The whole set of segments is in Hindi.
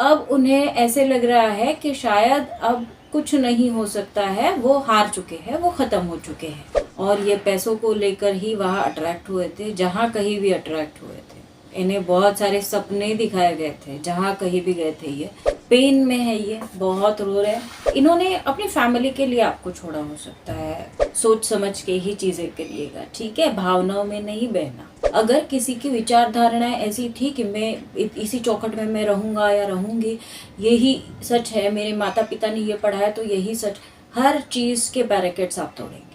अब उन्हें ऐसे लग रहा है कि शायद अब कुछ नहीं हो सकता है, वो हार चुके हैं, वो खत्म हो चुके हैं। और ये पैसों को लेकर ही वहाँ अट्रैक्ट हुए थे, जहाँ कहीं भी अट्रैक्ट हुए थे। इन्हें बहुत सारे सपने दिखाए गए थे, जहाँ कहीं भी गए थे। ये पेन में है, ये बहुत रो रहे हैं। इन्होंने अपनी फैमिली के लिए आपको छोड़ा हो सकता है, सोच समझ के ही चीजें करिएगा, ठीक है, भावनाओं में नहीं बहना। अगर किसी की विचारधारणाएं ऐसी थी कि मैं इसी चौखट में मैं रहूंगा या रहूंगी, यही सच है, मेरे माता पिता ने ये पढ़ाया तो यही सच, हर चीज के बैरिकेड्स आप तोड़ेंगे।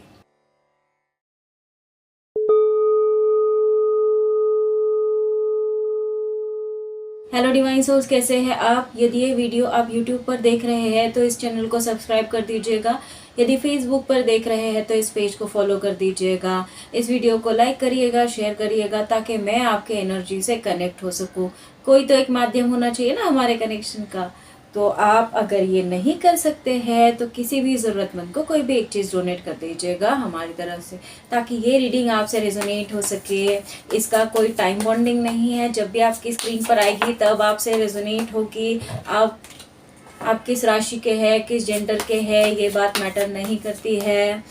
हेलो डिवाइन सोल्स, कैसे हैं आप? यदि ये वीडियो आप यूट्यूब पर देख रहे हैं तो इस चैनल को सब्सक्राइब कर दीजिएगा। यदि फेसबुक पर देख रहे हैं तो इस पेज को फॉलो कर दीजिएगा। इस वीडियो को लाइक करिएगा, शेयर करिएगा, ताकि मैं आपके एनर्जी से कनेक्ट हो सकूं। कोई तो एक माध्यम होना चाहिए ना हमारे कनेक्शन का। तो आप अगर ये नहीं कर सकते हैं तो किसी भी ज़रूरतमंद को कोई भी एक चीज़ डोनेट कर दीजिएगा हमारी तरफ से, ताकि ये रीडिंग आपसे रेजोनेट हो सके। इसका कोई टाइम बॉन्डिंग नहीं है, जब भी आपकी स्क्रीन पर आएगी तब आपसे रेजोनेट होगी। आप किस राशि के हैं, किस जेंडर के हैं, ये बात मैटर नहीं करती है।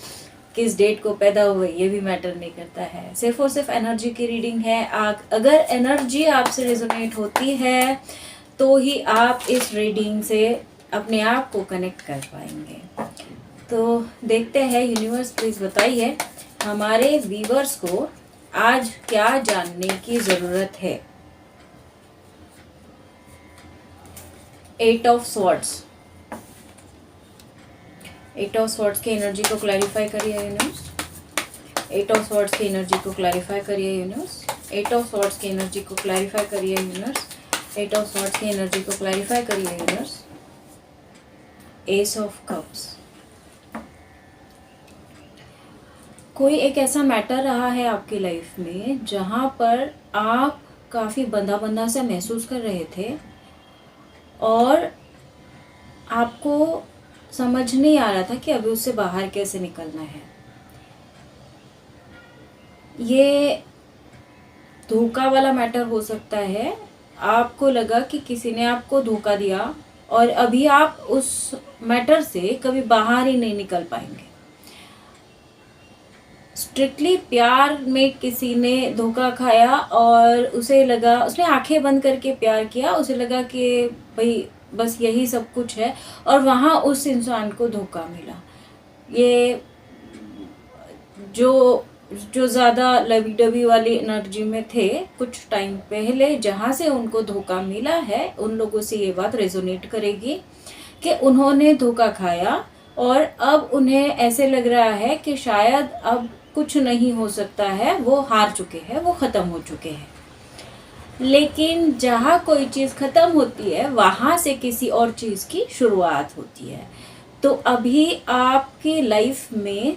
किस डेट को पैदा हुए ये भी मैटर नहीं करता है। सिर्फ और सिर्फ एनर्जी की रीडिंग है। अगर एनर्जी आपसे रेजोनेट होती है तो ही आप इस रीडिंग से अपने आप को कनेक्ट कर पाएंगे। तो देखते हैं, यूनिवर्स प्लीज बताइए हमारे व्यूअर्स को आज क्या जानने की जरूरत है। 8 ऑफ स्वॉर्ड्स, 8 ऑफ स्वॉर्ड्स की एनर्जी को क्लैरिफाई करिए यूनिवर्स। 8 ऑफ स्वॉर्ड्स की एनर्जी को क्लैरिफाई करिए यूनिवर्स। 8 ऑफ स्वॉर्ड्स की एनर्जी को क्लैरिफाई करिए यूनिवर्स। 8 ऑफ स्वॉर्ड्स की एनर्जी को क्लैरिफाई करिए यूनिवर्स। एस ऑफ कप्स, कोई एक ऐसा मैटर रहा है आपकी लाइफ में जहां पर आप काफ़ी बंधा बंधा सा महसूस कर रहे थे और आपको समझ नहीं आ रहा था कि अभी उससे बाहर कैसे निकलना है। ये धोखा वाला मैटर हो सकता है। आपको लगा कि किसी ने आपको धोखा दिया और अभी आप उस मैटर से कभी बाहर ही नहीं निकल पाएंगे। स्ट्रिक्टली प्यार में किसी ने धोखा खाया और उसे लगा, उसने आंखें बंद करके प्यार किया, उसे लगा कि भाई बस यही सब कुछ है, और वहाँ उस इंसान को धोखा मिला। ये जो ज़्यादा लवी डबी वाली एनर्जी में थे कुछ टाइम पहले, जहाँ से उनको धोखा मिला है, उन लोगों से ये बात रेजोनेट करेगी कि उन्होंने धोखा खाया और अब उन्हें ऐसे लग रहा है कि शायद अब कुछ नहीं हो सकता है, वो हार चुके हैं, वो ख़त्म हो चुके हैं। लेकिन जहाँ कोई चीज़ ख़त्म होती है वहाँ से किसी और चीज़ की शुरुआत होती है। तो अभी आपकी लाइफ में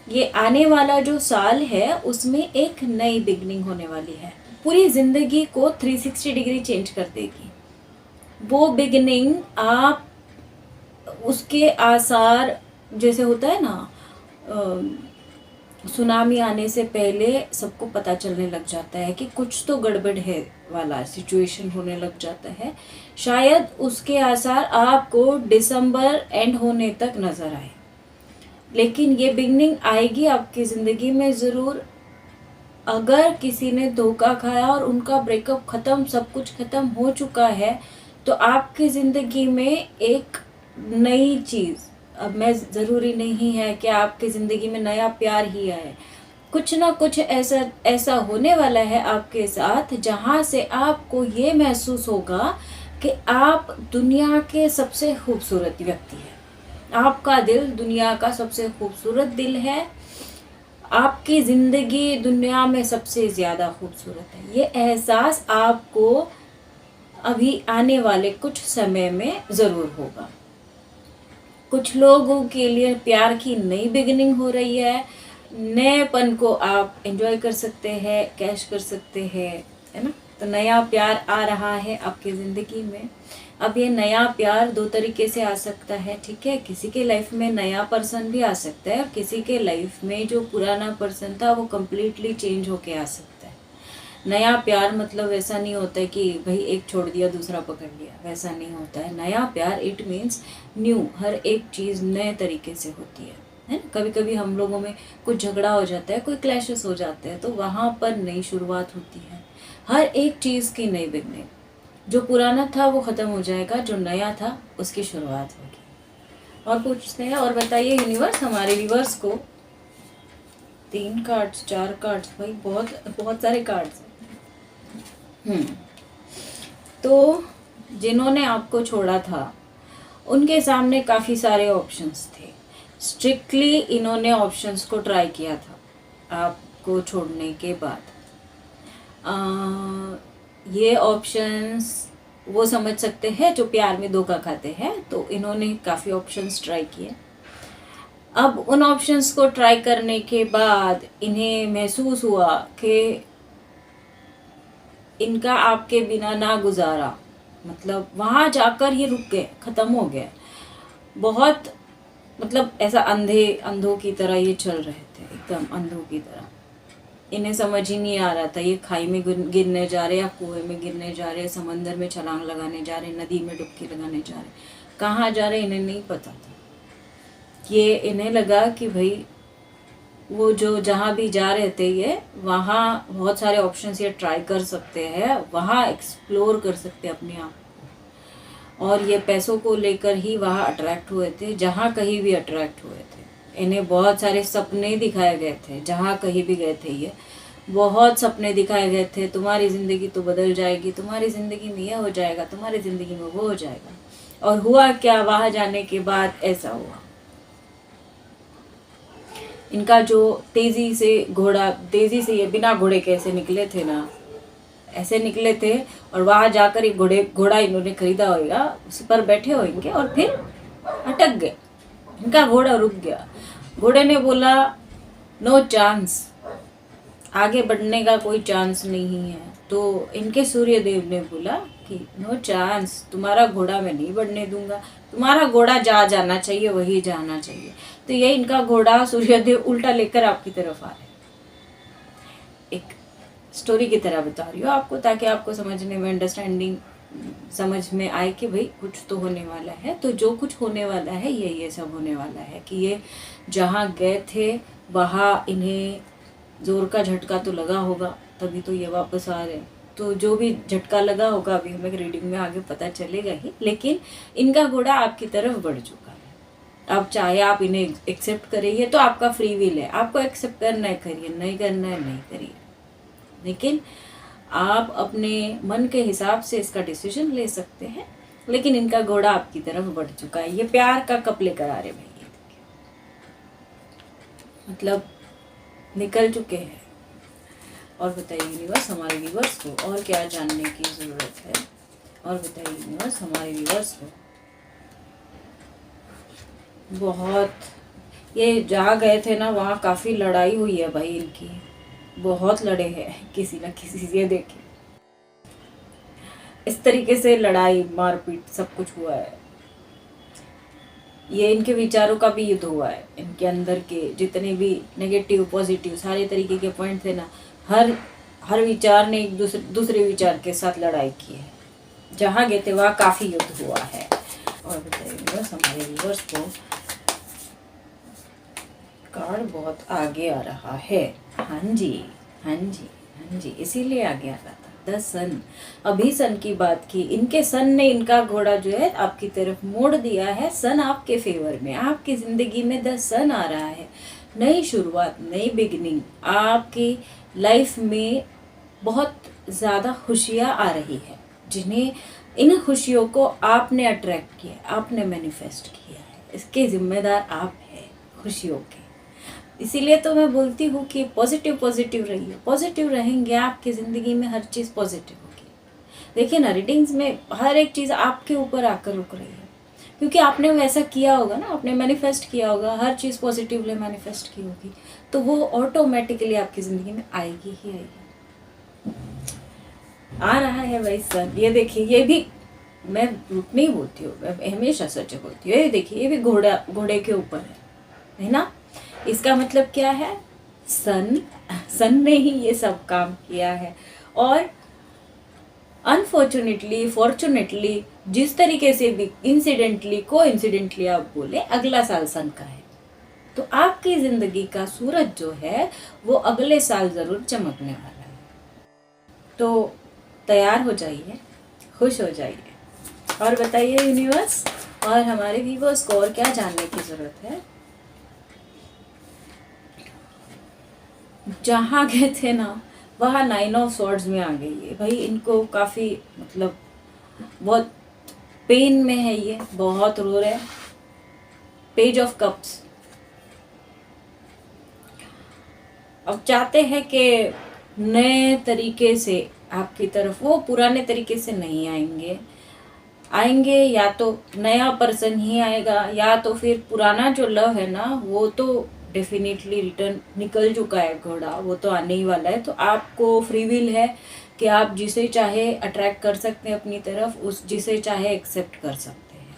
ये आने वाला जो साल है उसमें एक नई बिगनिंग होने वाली है, पूरी ज़िंदगी को 360 डिग्री चेंज कर देगी। वो बिगनिंग आप उसके आसार, जैसे होता है ना, सुनामी आने से पहले सबको पता चलने लग जाता है कि कुछ तो गड़बड़ है वाला सिचुएशन होने लग जाता है। शायद उसके आसार आपको दिसंबर एंड होने तक नज़र आए, लेकिन ये बिगनिंग आएगी आपकी ज़िंदगी में ज़रूर। अगर किसी ने धोखा खाया और उनका ब्रेकअप ख़त्म, सब कुछ ख़त्म हो चुका है, तो आपकी ज़िंदगी में एक नई चीज़, अब मैं ज़रूरी नहीं है कि आपकी ज़िंदगी में नया प्यार ही आए, कुछ ना कुछ ऐसा होने वाला है आपके साथ जहाँ से आपको ये महसूस होगा कि आप दुनिया के सबसे खूबसूरत व्यक्ति हैं। आपका दिल दुनिया का सबसे खूबसूरत दिल है। आपकी ज़िंदगी दुनिया में सबसे ज़्यादा खूबसूरत है। ये एहसास आपको अभी आने वाले कुछ समय में ज़रूर होगा। कुछ लोगों के लिए प्यार की नई बिगिनिंग हो रही है। नएपन को आप एंजॉय कर सकते हैं, कैश कर सकते हैं, है ना। तो नया प्यार आ रहा है आपकी ज़िंदगी में। अब ये नया प्यार 2 तरीके से आ सकता है, ठीक है। किसी के लाइफ में नया पर्सन भी आ सकता है और किसी के लाइफ में जो पुराना पर्सन था वो कम्प्लीटली चेंज होके आ सकता है। नया प्यार मतलब वैसा नहीं होता है कि भाई एक छोड़ दिया दूसरा पकड़ लिया, वैसा नहीं होता है। नया प्यार इट मीन्स न्यू, हर एक चीज़ नए तरीके से होती है ना। कभी कभी हम लोगों में कुछ झगड़ा हो जाता है, कोई क्लैशेस हो जाते हैं, तो वहाँ पर नई शुरुआत होती है। हर एक चीज़ की नई बिगनिंग, जो पुराना था वो ख़त्म हो जाएगा, जो नया था उसकी शुरुआत होगी। और पूछते हैं, और बताइए यूनिवर्स हमारे व्यूवर्स को 3 कार्ड्स 4 कार्ड्स, भाई बहुत बहुत सारे कार्ड्स हैं। तो जिन्होंने आपको छोड़ा था उनके सामने काफ़ी सारे ऑप्शंस थे। स्ट्रिक्टली इन्होंने ऑप्शंस को ट्राई किया था आपको छोड़ने के बाद। ये ऑप्शंस वो समझ सकते हैं जो प्यार में धोखा खाते हैं, तो इन्होंने काफ़ी ऑप्शंस ट्राई किए। अब उन ऑप्शंस को ट्राई करने के बाद इन्हें महसूस हुआ कि इनका आपके बिना ना गुजारा, मतलब वहाँ जाकर ये रुक गए, ख़त्म हो गए। बहुत मतलब ऐसा अंधों की तरह ये चल रहे थे, एकदम अंधों की तरह। इन्हें समझ ही नहीं आ रहा था ये खाई में गिरने जा रहे, या कुएं में गिरने जा रहे, समंदर में छलांग लगाने जा रहे, नदी में डुबकी लगाने जा रहे, कहाँ जा रहे इन्हें नहीं पता था। ये इन्हें लगा कि भाई वो जो जहाँ भी जा रहे थे ये, वहाँ बहुत सारे ऑप्शंस ये ट्राई कर सकते हैं, वहाँ एक्सप्लोर कर सकते हैं अपने आप को। और ये पैसों को लेकर ही वहाँ अट्रैक्ट हुए थे, जहाँ कहीं भी अट्रैक्ट हुए थे। इन्हें बहुत सारे सपने दिखाए गए थे, जहाँ कहीं भी गए थे ये बहुत सपने दिखाए गए थे। तुम्हारी ज़िंदगी तो बदल जाएगी, तुम्हारी ज़िंदगी में यह हो जाएगा, तुम्हारी ज़िंदगी में वो हो जाएगा। और हुआ क्या, वहाँ जाने के बाद ऐसा हुआ। इनका जो तेज़ी से ये बिना घोड़े के ऐसे निकले थे ना, ऐसे निकले थे, और वहाँ जाकर एक घोड़ा इन्होंने खरीदा होगा, उस पर बैठे होंगे और फिर अटक गए। इनका घोड़ा रुक गया। घोड़े ने बोला नो चांस, आगे बढ़ने का कोई चांस नहीं है। तो इनके सूर्य देव ने बोला कि नो चांस, तुम्हारा घोड़ा मैं नहीं बढ़ने दूंगा, तुम्हारा घोड़ा जहाँ जाना चाहिए वही जाना चाहिए। तो ये इनका घोड़ा सूर्य देव उल्टा लेकर आपकी तरफ आ रहे। एक स्टोरी की तरह बता रही हूँ आपको, ताकि आपको समझने में, अंडरस्टैंडिंग समझ में आए कि भाई कुछ तो होने वाला है। तो जो कुछ होने वाला है ये सब होने वाला है कि ये जहाँ गए थे वहाँ इन्हें जोर का झटका तो लगा होगा, तभी तो ये वापस आ रहे। तो जो भी झटका लगा होगा अभी हमें रीडिंग में आगे पता चलेगा ही, लेकिन इनका घोड़ा आपकी तरफ बढ़ चुका है। अब चाहे आप इन्हें एक्सेप्ट करिए, तो आपका फ्री विल है, आपको एक्सेप्ट करना है करिए, नहीं करना है नहीं करिए। लेकिन आप अपने मन के हिसाब से इसका डिसीजन ले सकते हैं। लेकिन इनका घोड़ा आपकी तरफ बढ़ चुका है। ये प्यार का कप लेकर आ रहे भाई, ये देखिए, मतलब निकल चुके हैं। और बताइए यूनिवर्स हमारे व्यूवर्स को और क्या जानने की ज़रूरत है, और बताइए यूनिवर्स हमारे व्यूवर्स को। बहुत, ये जहाँ गए थे ना वहाँ काफ़ी लड़ाई हुई है भाई इनकी, बहुत लड़े हैं किसी न किसी से। देखिए इस तरीके से लड़ाई मारपीट सब कुछ हुआ है। ये इनके विचारों का भी युद्ध हुआ है। इनके अंदर के जितने भी नेगेटिव पॉजिटिव सारे तरीके के पॉइंट थे ना, हर विचार ने एक दूसरे विचार के साथ लड़ाई की है। जहाँ गए थे वहाँ काफ़ी युद्ध हुआ है। और बताइए बस हमारे व्यूअर्स को कार्ड बहुत आगे आ रहा है। हाँ जी हाँ जी हाँ जी, इसीलिए आगे आ रहा था। द सन, अभी सन की बात की, इनके सन ने इनका घोड़ा जो है आपकी तरफ मोड़ दिया है। सन आपके फेवर में, आपकी ज़िंदगी में द सन आ रहा है। नई शुरुआत, नई बिगनिंग, आपकी लाइफ में बहुत ज़्यादा खुशियाँ आ रही है, जिन्हें इन खुशियों को आपने अट्रैक्ट किया, आपने मैनिफेस्ट किया है। इसके ज़िम्मेदार आप हैं खुशियों के। इसीलिए तो मैं बोलती हूँ कि पॉजिटिव रहिए। पॉजिटिव रहेंगे आपकी ज़िंदगी में हर चीज़ पॉजिटिव होगी। देखिए ना, रीडिंग्स में हर एक चीज़ आपके ऊपर आकर रुक रही है, क्योंकि आपने वैसा किया होगा ना, आपने मैनिफेस्ट किया होगा, हर चीज़ पॉजिटिवली मैनिफेस्ट की होगी, तो वो ऑटोमेटिकली आपकी ज़िंदगी में आएगी ही आएगी। आ रहा है भाई सन, ये देखिए, ये भी मैं झूठ नहीं बोलती हूँ, मैं हमेशा सच बोलती हूँ। ये देखिए, ये भी घोड़े के ऊपर है ना। इसका मतलब क्या है, सन ने ही ये सब काम किया है। और अनफॉर्चुनेटली, फॉर्चुनेटली, जिस तरीके से भी इंसिडेंटली, कोइंसिडेंटली आप बोले, अगला साल सन का है, तो आपकी जिंदगी का सूरज जो है वो अगले साल जरूर चमकने वाला है। तो तैयार हो जाइए, खुश हो जाइए और बताइए यूनिवर्स और हमारे व्यूअर्स को और क्या जानने की जरूरत है। जहाँ गए थे ना वहाँ 9 ऑफ स्वॉर्ड्स में आ गई है भाई। इनको काफ़ी मतलब बहुत पेन में है, ये बहुत रो रहे हैं। पेज ऑफ कप्स, अब चाहते हैं कि नए तरीके से आपकी तरफ, वो पुराने तरीके से नहीं आएंगे या तो नया पर्सन ही आएगा या तो फिर पुराना जो लव है ना वो तो डेफिनेटली रिटर्न निकल चुका है घोड़ा, वो तो आने ही वाला है। तो आपको फ्री विल है कि आप जिसे चाहे अट्रैक्ट कर सकते हैं अपनी तरफ, उस जिसे चाहे एक्सेप्ट कर सकते हैं।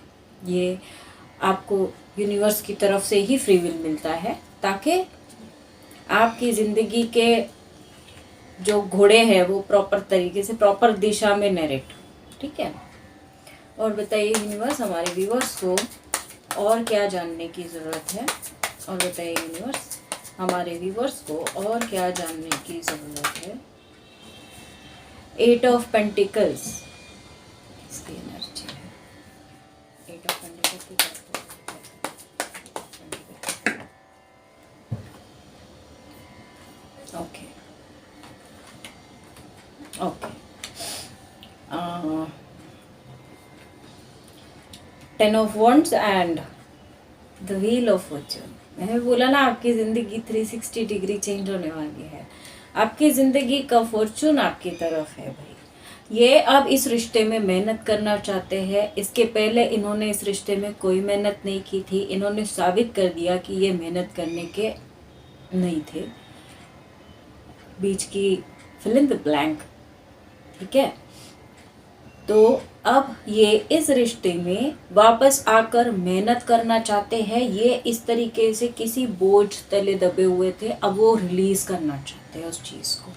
ये आपको यूनिवर्स की तरफ से ही फ्री विल मिलता है ताकि आपकी ज़िंदगी के जो घोड़े हैं वो प्रॉपर तरीके से, प्रॉपर दिशा में नरेट, ठीक है। और बताइए यूनिवर्स हमारे व्यूअर्स को और क्या जानने की ज़रूरत है, और बताइए यूनिवर्स हमारे व्यूअर्स को और क्या जानने की ज़रूरत है। 8 ऑफ पेंटिकल्स इसकी एनर्जी है। 8 ऑफ पेंटिकल्स की okay okay 10 of wands and the wheel of Fortune. मैंने बोला ना आपकी ज़िंदगी 360 डिग्री चेंज होने वाली है। आपकी ज़िंदगी का फॉर्च्यून आपकी तरफ है भाई। ये अब इस रिश्ते में मेहनत करना चाहते हैं। इसके पहले इन्होंने इस रिश्ते में कोई मेहनत नहीं की थी। इन्होंने साबित कर दिया कि ये मेहनत करने के नहीं थे। बीच की फिल इन द ब्लैंक, ठीक है। तो अब ये इस रिश्ते में वापस आकर मेहनत करना चाहते हैं। ये इस तरीके से किसी बोझ तले दबे हुए थे, अब वो रिलीज करना चाहते हैं उस चीज़ को।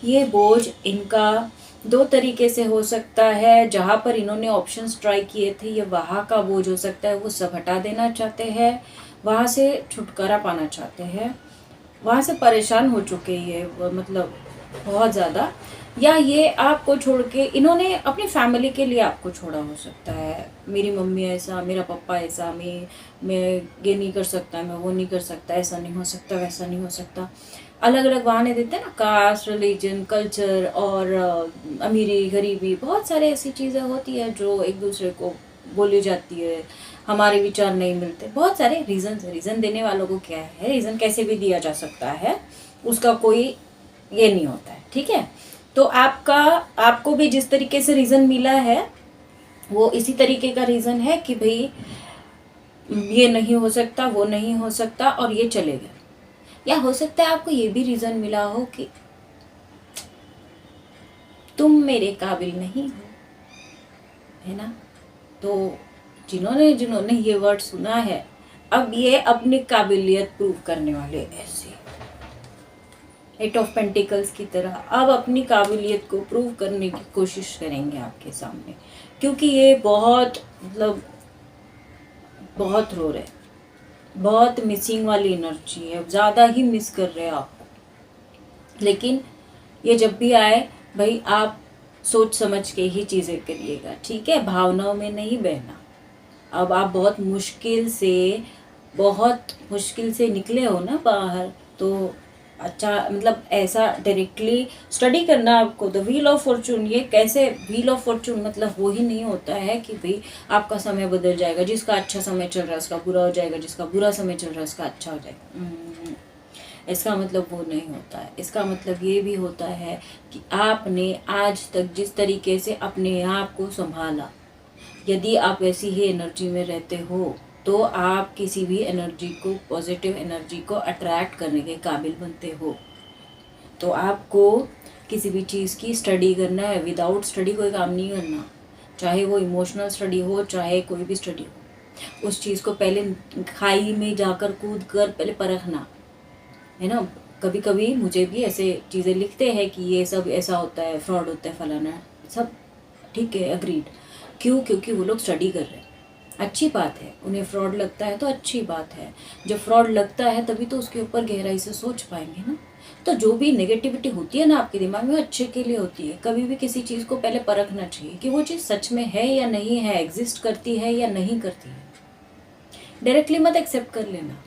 ये बोझ इनका 2 तरीके से हो सकता है। जहाँ पर इन्होंने ऑप्शंस ट्राई किए थे, ये वहाँ का बोझ हो सकता है, वो सब हटा देना चाहते हैं, वहाँ से छुटकारा पाना चाहते हैं, वहाँ से परेशान हो चुके हैं मतलब बहुत ज़्यादा। या ये आपको छोड़ के, इन्होंने अपनी फैमिली के लिए आपको छोड़ा हो सकता है। मेरी मम्मी ऐसा, मेरा पापा ऐसा, मैं ये नहीं कर सकता, मैं वो नहीं कर सकता, ऐसा नहीं हो सकता, वैसा नहीं हो सकता। अलग अलग बहाने देते हैं ना, कास्ट, रिलीजन, कल्चर और अमीरी, गरीबी, बहुत सारे ऐसी चीज़ें होती है जो एक दूसरे को बोली जाती है। हमारे विचार नहीं मिलते, बहुत सारे रीज़न देने वालों को क्या है, रीज़न कैसे भी दिया जा सकता है, उसका कोई ये नहीं होता है, ठीक है। तो आपको भी जिस तरीके से रीज़न मिला है वो इसी तरीके का रीज़न है कि भाई ये नहीं हो सकता, वो नहीं हो सकता और ये चलेगा। या हो सकता है आपको ये भी रीज़न मिला हो कि तुम मेरे काबिल नहीं हो, है ना। तो जिन्होंने ये वर्ड सुना है, अब ये अपनी काबिलियत प्रूव करने वाले ऐसे 8 ऑफ पेंटिकल्स की तरह अब अपनी काबिलियत को प्रूव करने की कोशिश करेंगे आपके सामने, क्योंकि ये बहुत मतलब बहुत रो रहे, बहुत मिसिंग वाली एनर्जी है, ज़्यादा ही मिस कर रहे हैं आपको। लेकिन ये जब भी आए भाई आप सोच समझ के ही चीज़ें करिएगा, ठीक है, भावनाओं में नहीं बहना। अब आप बहुत मुश्किल से निकले हो ना बाहर, तो अच्छा मतलब ऐसा डायरेक्टली स्टडी करना आपको। द व्हील ऑफ फॉर्चून, ये कैसे व्हील ऑफ फॉर्चून मतलब वो ही नहीं होता है कि भाई आपका समय बदल जाएगा, जिसका अच्छा समय चल रहा है उसका बुरा हो जाएगा, जिसका बुरा समय चल रहा है उसका अच्छा हो जाएगा। इसका मतलब वो नहीं होता है। इसका मतलब ये भी होता है कि आपने आज तक जिस तरीके से अपने आप को संभाला, यदि आप वैसी ही एनर्जी में रहते हो तो आप किसी भी एनर्जी को, पॉजिटिव एनर्जी को अट्रैक्ट करने के काबिल बनते हो। तो आपको किसी भी चीज़ की स्टडी करना है, विदाउट स्टडी कोई काम नहीं करना। चाहे वो इमोशनल स्टडी हो, चाहे कोई भी स्टडी हो, उस चीज़ को पहले खाई में जाकर कूद कर पहले परखना, है ना। कभी कभी मुझे भी ऐसे चीज़ें लिखते हैं कि ये सब ऐसा होता है, फ्रॉड होता है, फलाना सब, ठीक है, अग्रीड। क्यों? क्योंकि वो लोग स्टडी कर रहे हैं, अच्छी बात है। उन्हें फ्रॉड लगता है तो अच्छी बात है। जब फ्रॉड लगता है तभी तो उसके ऊपर गहराई से सोच पाएंगे ना। तो जो भी नेगेटिविटी होती है ना आपके दिमाग में, वो अच्छे के लिए होती है। कभी भी किसी चीज़ को पहले परखना चाहिए कि वो चीज़ सच में है या नहीं है, एग्जिस्ट करती है या नहीं करती है। डायरेक्टली मत एक्सेप्ट कर लेना।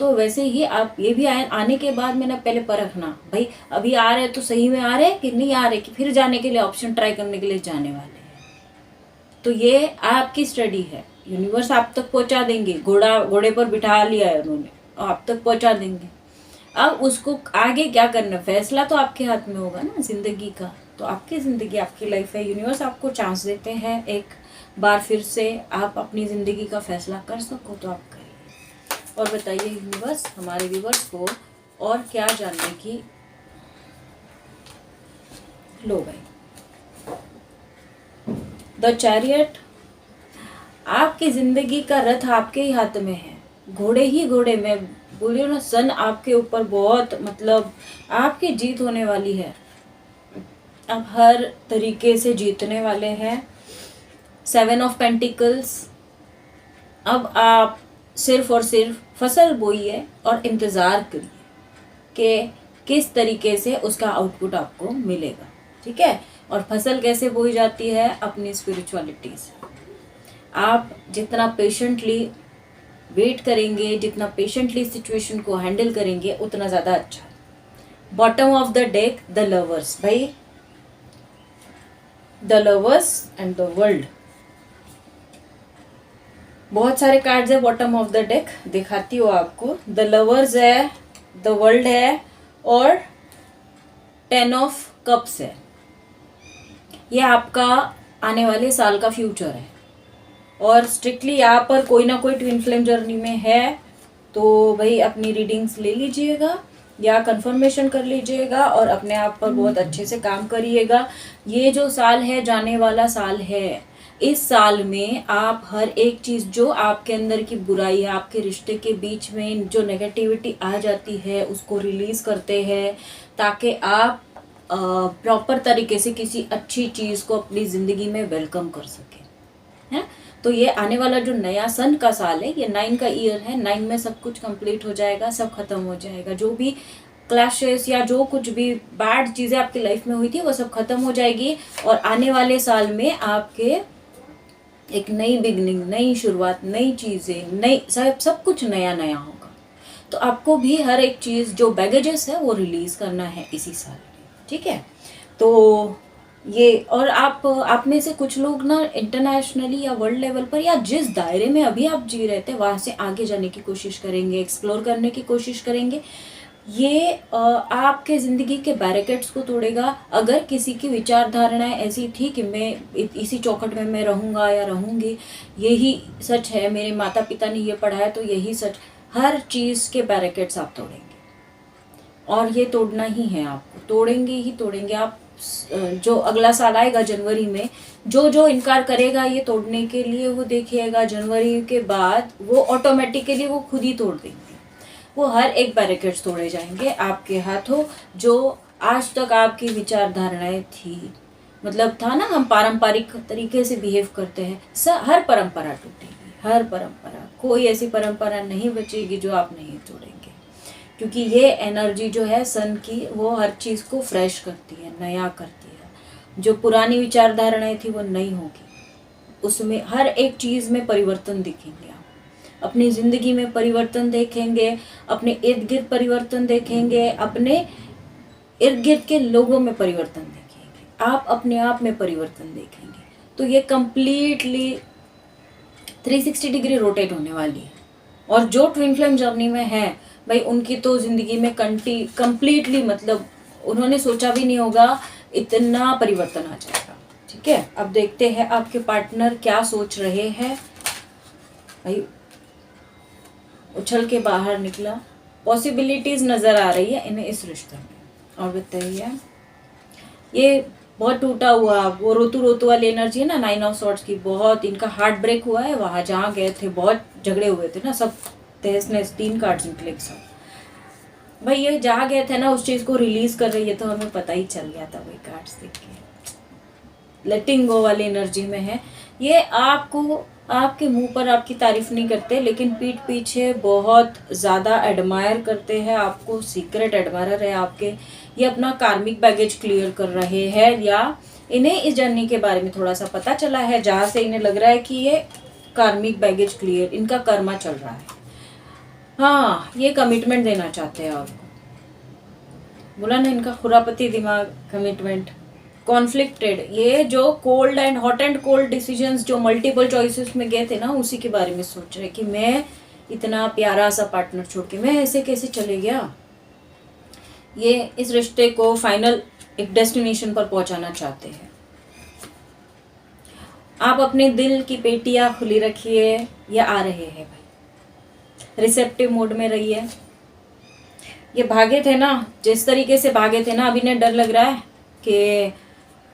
तो वैसे ही आप ये भी आने के बाद में ना पहले परखना, भाई अभी आ रहे तो सही में आ रहे कि नहीं आ रहे, कि फिर जाने के लिए ऑप्शन ट्राई करने के लिए जाने वाले हैं। तो ये आपकी स्टडी है, यूनिवर्स आप तक पहुंचा देंगे। घोड़े पर बिठा लिया है उन्होंने, आप तक पहुंचा देंगे। अब उसको आगे क्या करना, फैसला तो आपके हाथ में होगा ना जिंदगी का। तो आपकी जिंदगी, आपकी लाइफ है, यूनिवर्स आपको चांस देते हैं एक बार फिर से आप अपनी जिंदगी का फैसला कर सको तो आप करिए। और बताइए यूनिवर्स हमारे व्यूवर्स को और क्या जानने की। लो भाई, द चैरियट, आपकी जिंदगी का रथ आपके ही हाथ में है। घोड़े ही घोड़े, मैं बोलियो ना, सन आपके ऊपर बहुत, मतलब आपकी जीत होने वाली है। आप हर तरीके से जीतने वाले हैं। 7 ऑफ पेंटिकल्स, अब आप सिर्फ और सिर्फ फसल बोइए और इंतज़ार करिए कि किस तरीके से उसका आउटपुट आपको मिलेगा, ठीक है। और फसल कैसे बोई जाती है? अपनी स्पिरिचुअलिटी से। आप जितना पेशेंटली वेट करेंगे, जितना पेशेंटली सिचुएशन को हैंडल करेंगे, उतना ज़्यादा अच्छा है। Bottom of the deck, the lovers, भाई the lovers and the world. बहुत सारे कार्ड्स है बॉटम ऑफ द डेक, दिखाती हूँ आपको। द लवर्स है, द वर्ल्ड है और 10 ऑफ कप्स है। ये आपका आने वाले साल का फ्यूचर है। और स्ट्रिक्टली यहाँ पर कोई ना कोई ट्विन फ्लेम जर्नी में है, तो भाई अपनी रीडिंग्स ले लीजिएगा या कंफर्मेशन कर लीजिएगा और अपने आप पर बहुत अच्छे से काम करिएगा। ये जो साल है, जाने वाला साल है, इस साल में आप हर एक चीज़ जो आपके अंदर की बुराई है, आपके रिश्ते के बीच में जो नेगेटिविटी आ जाती है, उसको रिलीज़ करते हैं ताकि आप प्रॉपर तरीके से किसी अच्छी चीज़ को अपनी ज़िंदगी में वेलकम कर सकें, है। तो ये आने वाला जो नया सन का साल है, ये 9 का ईयर है। 9 में सब कुछ कंप्लीट हो जाएगा, सब खत्म हो जाएगा। जो भी क्लैशेस या जो कुछ भी बैड चीज़ें आपकी लाइफ में हुई थी वो सब खत्म हो जाएगी। और आने वाले साल में आपके एक नई बिगनिंग, नई शुरुआत, नई चीज़ें, नई सब कुछ नया नया होगा। तो आपको भी हर एक चीज़ जो बैगेजेस है वो रिलीज़ करना है इसी साल में, ठीक है। तो ये, और आप में से कुछ लोग ना इंटरनेशनली या वर्ल्ड लेवल पर या जिस दायरे में अभी आप जी रहे थे वहाँ से आगे जाने की कोशिश करेंगे, एक्सप्लोर करने की कोशिश करेंगे। ये आपके ज़िंदगी के बैरिकेड्स को तोड़ेगा। अगर किसी की विचारधारणाएं ऐसी थी कि मैं इसी चौखट में मैं रहूँगा या रहूँगी, यही सच है, मेरे माता पिता ने ये पढ़ाया तो यही सच, हर चीज़ के बैरिकेड्स आप तोड़ेंगे। और ये तोड़ना ही है आपको, तोड़ेंगे ही तोड़ेंगे आप। जो अगला साल आएगा जनवरी में, जो जो इनकार करेगा ये तोड़ने के लिए, वो देखिएगा जनवरी के बाद वो ऑटोमेटिकली वो खुद ही तोड़ देंगे। वो हर एक बैरिकेड्स तोड़े जाएंगे आपके हाथों। जो आज तक आपकी विचारधारणाएं थी, मतलब था ना हम पारंपरिक तरीके से बिहेव करते हैं, हर परंपरा टूटेगी, हर परंपरा। कोई ऐसी परंपरा नहीं बचेगी जो आप नहीं तोड़ेंगे, क्योंकि ये एनर्जी जो है सन की, वो हर चीज़ को फ्रेश करती है, नया करती है। जो पुरानी विचारधारणाएं थी वो नई होगी, उसमें हर एक चीज़ में परिवर्तन दिखेंगे। आप अपनी ज़िंदगी में परिवर्तन देखेंगे, अपने इर्द गिर्द परिवर्तन देखेंगे, अपने इर्द गिर्द के लोगों में परिवर्तन देखेंगे, आप अपने आप में परिवर्तन देखेंगे। तो ये कम्प्लीटली 360 डिग्री रोटेट होने वाली है। और जो ट्विन फ्लेम जर्नी में है भाई, उनकी तो ज़िंदगी में कम्प्लीटली, मतलब उन्होंने सोचा भी नहीं होगा इतना परिवर्तन आ जाएगा, ठीक है। अब देखते हैं आपके पार्टनर क्या सोच रहे हैं। भाई उछल के बाहर निकला, पॉसिबिलिटीज़ नज़र आ रही है इन्हें इस रिश्ते में। और बताइए, ये बहुत टूटा हुआ, वो रोतू रोतू वाली एनर्जी है ना 9 ऑफ सॉर्ड्स की, बहुत इनका हार्ट ब्रेक हुआ है। वहाँ जहाँ गए थे बहुत झगड़े हुए थे ना, सब तहस नहस, 3 कार्ड्स निकले एक साथ। भाई ये जहाँ गए थे ना उस चीज़ को रिलीज कर रही है, तो हमें पता ही चल गया था वही कार्ड्स देख के। लेटिंग गो वाली एनर्जी में है ये। आपको आपके मुंह पर आपकी तारीफ नहीं करते, लेकिन पीठ पीछे बहुत ज़्यादा एडमायर करते हैं आपको, सीक्रेट एडमायर है आपके। ये अपना कार्मिक बैगेज क्लियर कर रहे हैं, या इन्हें इस जर्नी के बारे में थोड़ा सा पता चला है जहाँ से इन्हें लग रहा है कि ये कार्मिक बैगेज क्लियर, इनका कर्मा चल रहा है। हाँ, ये कमिटमेंट देना चाहते हैं आपको। बोला ना इनका खुरापती दिमाग, कमिटमेंट, कॉन्फ्लिक्टेड। ये जो cold and hot and cold decisions जो मल्टीपल चॉइसेस में गए थे ना, उसी के बारे में सोच रहे कि मैं इतना प्यारा सा पार्टनर छोड़ के मैं ऐसे कैसे चले गया। ये इस रिश्ते को फाइनल एक डेस्टिनेशन पर पहुंचाना चाहते हैं। आप अपने दिल की पेटियां खुली रखिए, ये आ रहे हैं भाई। रिसेप्टिव मोड में रहिए। ये भागे थे ना, जिस तरीके से भागे थे ना, अभी इन्हें डर लग रहा है कि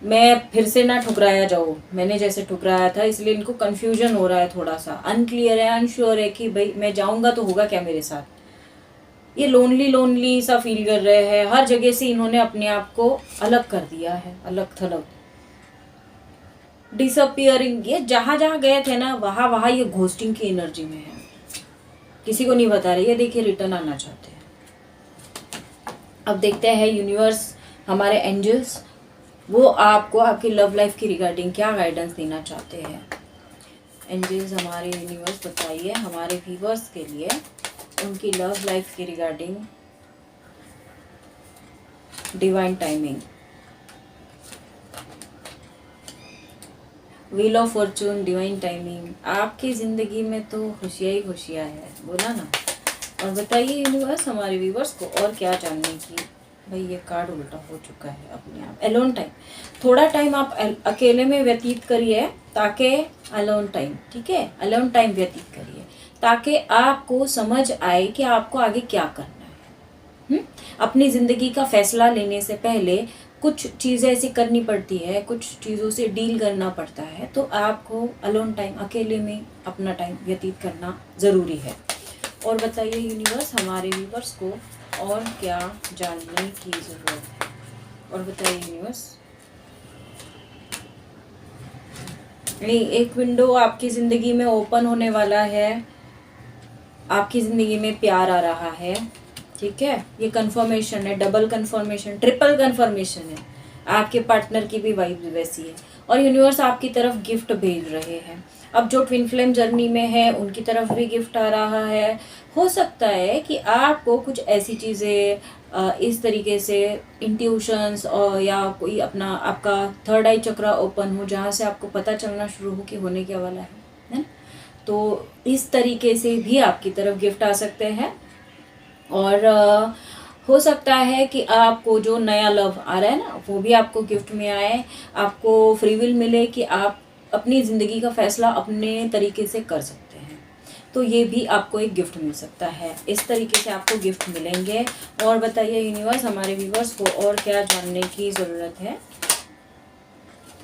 मैं फिर से ना ठुकराया जाऊँ, मैंने जैसे ठुकराया था, इसलिए इनको कंफ्यूजन हो रहा है, थोड़ा सा अनक्लियर है, अनश्योर है कि भाई मैं जाऊँगा तो होगा क्या मेरे साथ। ये लोनली लोनली सा फील कर रहे हैं। हर जगह से इन्होंने अपने आप को अलग कर दिया है, अलग थलग, डिसअपियरिंग। ये जहाँ जहाँ गए थे ना, वहाँ वहाँ ये घोस्टिंग की एनर्जी में है, किसी को नहीं बता रहे। ये देखिए रिटर्न आना चाहते हैं। अब देखते हैं यूनिवर्स, हमारे एंजल्स, वो आपको आपकी लव लाइफ की रिगार्डिंग क्या गाइडेंस देना चाहते हैं। एंजल्स, हमारे यूनिवर्स, बताइए हमारे व्यूवर्स के लिए उनकी लव लाइफ की regarding divine timing. Wheel of Fortune, divine timing. आपकी ज़िंदगी में तो खुशियाँ ही खुशियाँ है, बोला ना। और बताइए यूनिवर्स हमारे व्यूवर्स को और क्या जानने की। भाई ये कार्ड उल्टा हो चुका है अपने आप। एलोन टाइम, थोड़ा टाइम आप अकेले में व्यतीत करिए, ताकि एलोन टाइम, ठीक है, एलोन टाइम व्यतीत करिए ताकि आपको समझ आए कि आपको आगे क्या करना है। अपनी ज़िंदगी का फैसला लेने से पहले कुछ चीज़ें ऐसी करनी पड़ती है, कुछ चीज़ों से डील करना पड़ता है, तो आपको अलोन टाइम, अकेले में अपना टाइम व्यतीत करना ज़रूरी है। और बताइए यूनिवर्स हमारे व्यूवर्स को और क्या जानने की ज़रूरत है। और बताइए यूनिवर्स, एक विंडो आपकी ज़िंदगी में ओपन होने वाला है, आपकी ज़िंदगी में प्यार आ रहा है, ठीक है। ये कंफर्मेशन है, डबल कंफर्मेशन, ट्रिपल कंफर्मेशन है। आपके पार्टनर की भी वाइब वैसी है, और यूनिवर्स आपकी तरफ गिफ्ट भेज रहे हैं। अब जो ट्विन फ्लेम जर्नी में है उनकी तरफ भी गिफ्ट आ रहा है। हो सकता है कि आपको कुछ ऐसी चीज़ें इस तरीके से इंट्यूशंस, और या कोई अपना आपका थर्ड आई चक्रा ओपन हो, जहाँ से आपको पता चलना शुरू हो कि होने क्या वाला है ना। तो इस तरीके से भी आपकी तरफ गिफ्ट आ सकते हैं। और हो सकता है कि आपको जो नया लव आ रहा है ना, वो भी आपको गिफ्ट में आए। आपको फ्री विल मिले कि आप अपनी ज़िंदगी का फैसला अपने तरीके से कर सकते हैं, तो ये भी आपको एक गिफ्ट मिल सकता है। इस तरीके से आपको गिफ्ट मिलेंगे। और बताइए यूनिवर्स हमारे व्यूवर्स को और क्या जानने की ज़रूरत है।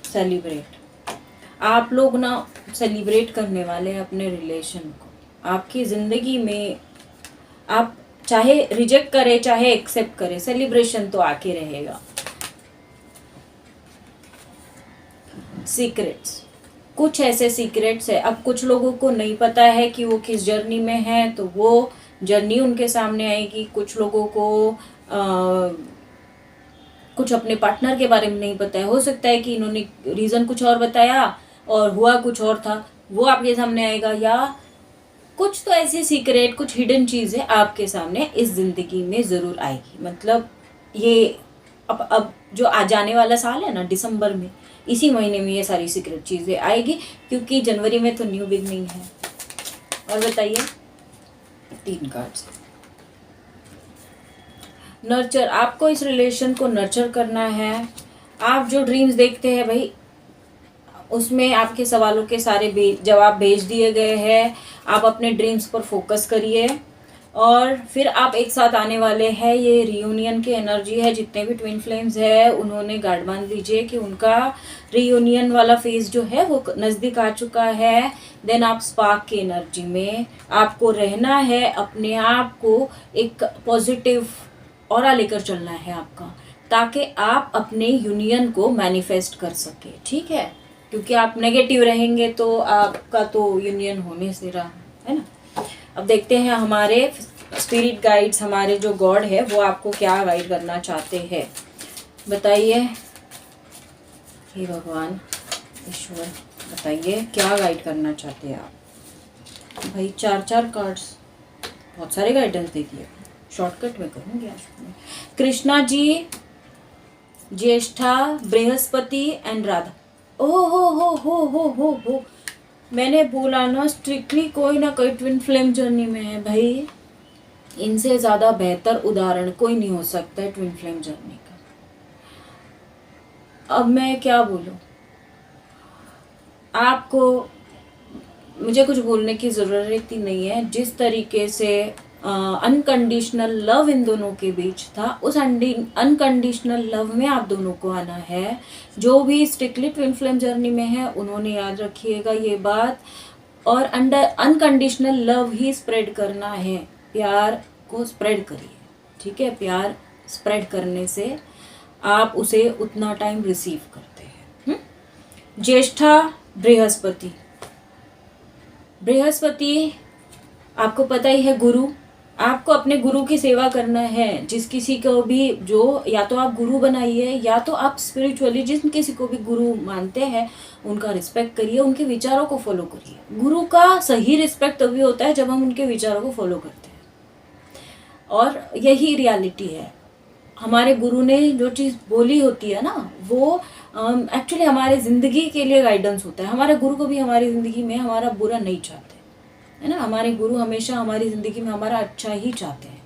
सेलिब्रेट, आप लोग ना सेलिब्रेट करने वाले हैं अपने रिलेशन को। आपकी ज़िंदगी में आप चाहे रिजेक्ट करें चाहे एक्सेप्ट करें, सेलिब्रेशन तो आके रहेगा। सीक्रेट्स, कुछ ऐसे सीक्रेट्स है, अब कुछ लोगों को नहीं पता है कि वो किस जर्नी में है, तो वो जर्नी उनके सामने आएगी। कुछ लोगों को कुछ अपने पार्टनर के बारे में नहीं पता है। हो सकता है कि इन्होंने रीज़न कुछ और बताया और हुआ कुछ और था, वो आपके सामने आएगा। या कुछ तो ऐसी सीक्रेट, कुछ हिडन चीज़ें आपके सामने इस ज़िंदगी में ज़रूर आएगी। मतलब ये अब जो आ जाने वाला साल है ना, दिसंबर में, इसी महीने में ये सारी सीक्रेट चीज़ें आएगी, क्योंकि जनवरी में तो न्यू बिगनिंग है। और बताइए 3 कार्ड्स। नर्चर, आपको इस रिलेशन को नर्चर करना है। आप जो ड्रीम्स देखते हैं भाई, उसमें आपके सवालों के सारे जवाब भेज दिए गए हैं। आप अपने ड्रीम्स पर फोकस करिए, और फिर आप एक साथ आने वाले हैं। ये रियूनियन की एनर्जी है। जितने भी ट्विन फ्लेम्स है उन्होंने गार्ड बांध लीजिए कि उनका रियूनियन वाला फेज जो है वो नज़दीक आ चुका है। देन आप स्पार्क की एनर्जी में आपको रहना है, अपने आप को एक पॉजिटिव ऑरा लेकर चलना है आपका, ताकि आप अपने यूनियन को मैनिफेस्ट कर सके, ठीक है। क्योंकि आप नेगेटिव रहेंगे तो आपका तो यूनियन होने से रहा है ना। अब देखते हैं हमारे स्पिरिट गाइड्स, हमारे जो गॉड है वो आपको क्या गाइड करना चाहते हैं, बताइए। हे भगवान ईश्वर बताइए क्या गाइड करना चाहते हैं आप। भाई 4 कार्ड्स, बहुत सारे गाइडेंस दे दिए, शॉर्टकट में करूँगी आज मैं। कृष्णा जी, ज्येष्ठा, बृहस्पति एंड राधा। ओ हो, मैंने बोला ना स्ट्रिक्टली कोई ना कोई ट्विन फ्लेम जर्नी में है भाई। इनसे ज़्यादा बेहतर उदाहरण कोई नहीं हो सकता है ट्विन फ्लेम जर्नी का। अब मैं क्या बोलूँ आपको, मुझे कुछ बोलने की ज़रूरत ही नहीं है। जिस तरीके से अनकंडीशनल लव इन दोनों के बीच था, उस अनकंडीशनल लव में आप दोनों को आना है। जो भी स्ट्रिक्टली ट्विन फ्लेम जर्नी में है उन्होंने याद रखिएगा ये बात, और अंडर अनकंडीशनल लव ही स्प्रेड करना है। प्यार को स्प्रेड करिए, ठीक है। प्यार स्प्रेड करने से आप उसे उतना टाइम रिसीव करते हैं। ज्येष्ठा, बृहस्पति। बृहस्पति आपको पता ही है गुरु, आपको अपने गुरु की सेवा करना है। जिस किसी को भी, जो या तो आप गुरु बनाइए या तो आप स्पिरिचुअली जिस किसी को भी गुरु मानते हैं उनका रिस्पेक्ट करिए, उनके विचारों को फॉलो करिए। गुरु का सही रिस्पेक्ट तभी होता है जब हम उनके विचारों को फॉलो करते हैं, और यही रियलिटी है। हमारे गुरु ने जो चीज़ बोली होती है ना, वो एक्चुअली हमारे ज़िंदगी के लिए गाइडेंस होता है। हमारे गुरु को भी हमारी ज़िंदगी में हमारा बुरा नहीं चाहते, है ना। हमारे गुरु हमेशा हमारी ज़िंदगी में हमारा अच्छा ही चाहते हैं।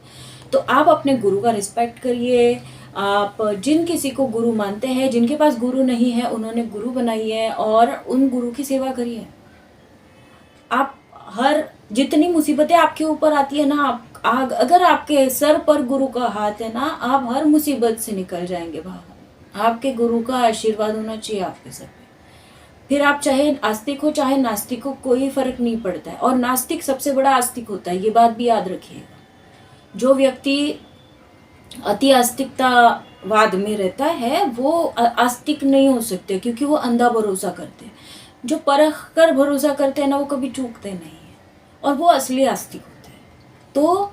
तो आप अपने गुरु का रिस्पेक्ट करिए। आप जिन किसी को गुरु मानते हैं, जिनके पास गुरु नहीं है उन्होंने गुरु बनाई है, और उन गुरु की सेवा करिए। आप हर जितनी मुसीबतें आपके ऊपर आती है ना, अगर आपके सर पर गुरु का हाथ है ना, आप हर मुसीबत से निकल जाएंगे बाहर। आपके गुरु का आशीर्वाद होना चाहिए आपके सर पे। फिर आप चाहे आस्तिक हो चाहे नास्तिक हो, कोई फर्क नहीं पड़ता है। और नास्तिक सबसे बड़ा आस्तिक होता है, ये बात भी याद रखिएगा। जो व्यक्ति अति आस्तिकतावाद में रहता है वो आस्तिक नहीं हो सकते, क्योंकि वो अंधा भरोसा करते हैं। जो परख कर भरोसा करते हैं ना, वो कभी चूकते नहीं है, और वो असली आस्तिक होते हैं। तो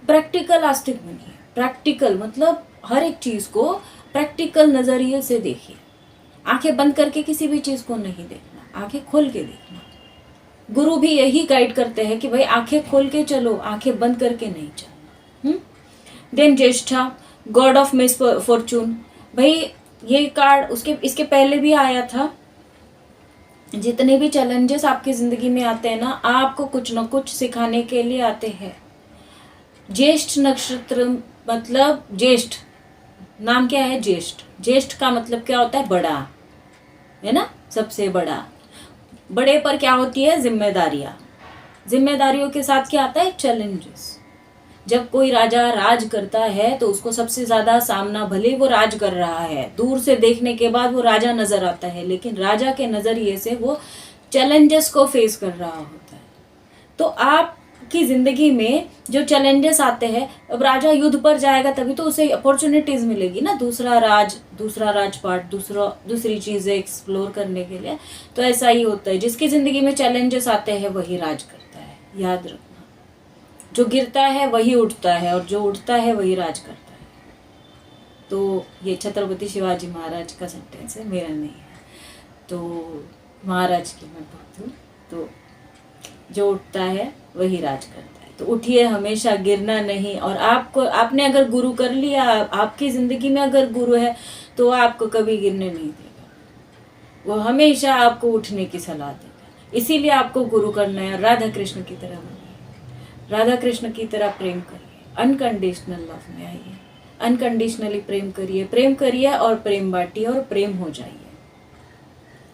प्रैक्टिकल आस्तिक बनिए। प्रैक्टिकल मतलब हर एक चीज़ को प्रैक्टिकल नज़रिए से देखिए। आंखें बंद करके किसी भी चीज़ को नहीं देखना, आंखें खोल के देखना। गुरु भी यही गाइड करते हैं कि भाई आंखें खोल के चलो, आंखें बंद करके नहीं चलना। Then Jyeshtha, god of misfortune. भाई ये कार्ड इसके पहले भी आया था। जितने भी चैलेंजेस आपकी ज़िंदगी में आते हैं ना, आपको कुछ न कुछ सिखाने के लिए आते हैं। ज्येष्ठ नक्षत्र मतलब ज्येष्ठ, नाम क्या है ज्येष्ठ। ज्येष्ठ का मतलब क्या होता है, बड़ा, है ना, सबसे बड़ा। बड़े पर क्या होती है, जिम्मेदारियाँ। जिम्मेदारियों के साथ क्या आता है, चैलेंजेस। जब कोई राजा राज करता है तो उसको सबसे ज़्यादा सामना, भले वो राज कर रहा है, दूर से देखने के बाद वो राजा नज़र आता है, लेकिन राजा के नज़रिए से वो चैलेंजेस को फेस कर रहा होता है। तो आपकी ज़िंदगी में जो चैलेंजेस आते हैं, अब राजा युद्ध पर जाएगा तभी तो उसे अपॉर्चुनिटीज़ मिलेगी ना, दूसरा राजपाट, दूसरी चीज़ें एक्सप्लोर करने के लिए। तो ऐसा ही होता है, जिसकी ज़िंदगी में चैलेंजेस आते हैं वही राज करता है, याद रखना। जो गिरता है वही उठता है, और जो उठता है वही राज करता है। तो ये छत्रपति शिवाजी महाराज का सेंटेंस है, मेरा नहीं है। तो महाराज की मैं भक्त हूँ। तो जो उठता है वही राज करता है। तो उठिए, हमेशा गिरना नहीं। और आपने अगर गुरु कर लिया, आपकी ज़िंदगी में अगर गुरु है तो आपको कभी गिरने नहीं देगा, वो हमेशा आपको उठने की सलाह देगा। इसीलिए आपको गुरु करना है, राधा कृष्ण की तरह बनिए, राधा कृष्ण की तरह प्रेम करिए, अनकंडीशनल लव में आइए, अनकंडीशनली प्रेम करिए और प्रेम बांटिए और प्रेम हो जाइए।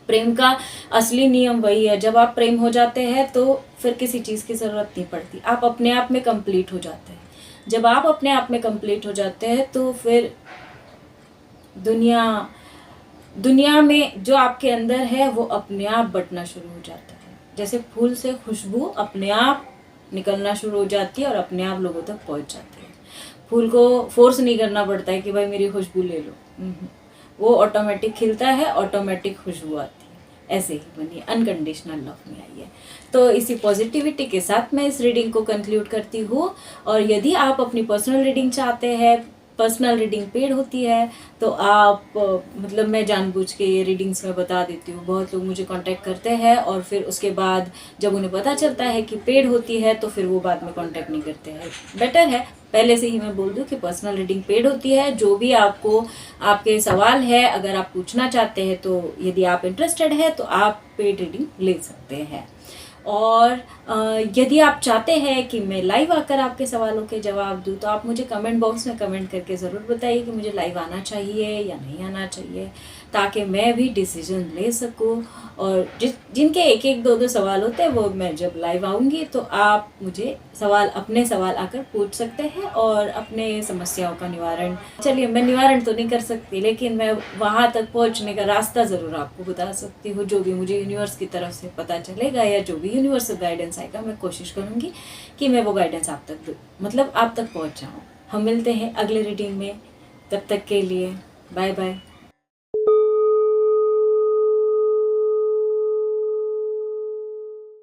प्रेम का असली नियम वही है, जब आप प्रेम हो जाते हैं तो फिर किसी चीज़ की ज़रूरत नहीं पड़ती, आप अपने आप में कंप्लीट हो जाते हैं। जब आप अपने आप में कंप्लीट हो जाते हैं तो फिर दुनिया में जो आपके अंदर है वो अपने आप बंटना शुरू हो जाता है। जैसे फूल से खुशबू अपने आप निकलना शुरू हो जाती है और अपने आप लोगों तक पहुंच जाती है। फूल को फोर्स नहीं करना पड़ता है कि भाई मेरी खुशबू ले लो। वो ऑटोमेटिक खिलता है, ऑटोमेटिक खुशबू आती है। ऐसे ही बनी अनकंडीशनल लव में आई है। तो इसी पॉजिटिविटी के साथ मैं इस रीडिंग को कंक्लूड करती हूँ। और यदि आप अपनी पर्सनल रीडिंग चाहते हैं, पर्सनल रीडिंग पेड होती है, तो आप मतलब मैं जानबूझ के ये रीडिंग्स में बता देती हूँ। बहुत लोग मुझे कांटेक्ट करते हैं और फिर उसके बाद जब उन्हें पता चलता है कि पेड होती है तो फिर वो बाद में कांटेक्ट नहीं करते हैं। बेटर है पहले से ही मैं बोल दूँ कि पर्सनल रीडिंग पेड होती है। जो भी आपको आपके सवाल है अगर आप पूछना चाहते हैं, तो यदि आप इंटरेस्टेड है तो आप पेड रीडिंग ले सकते हैं। और यदि आप चाहते हैं कि मैं लाइव आकर आपके सवालों के जवाब दूं, तो आप मुझे कमेंट बॉक्स में कमेंट करके ज़रूर बताइए कि मुझे लाइव आना चाहिए या नहीं आना चाहिए, ताकि मैं भी डिसीजन ले सकूं। और जिनके एक एक दो दो सवाल होते हैं, वो मैं जब लाइव आऊँगी तो आप मुझे अपने सवाल आकर पूछ सकते हैं और अपने समस्याओं का निवारण, चलिए मैं निवारण तो नहीं कर सकती, लेकिन मैं वहाँ तक पहुँचने का रास्ता ज़रूर आपको बता सकती हूँ। जो भी मुझे यूनिवर्स की तरफ से पता चलेगा या जो भी यूनिवर्सल गाइडेंस आएगा, मैं कोशिश करूँगी कि मैं वो गाइडेंस आप तक आप तक पहुँच जाऊँ। हम मिलते हैं अगले रीडिंग में, तब तक के लिए बाय बाय।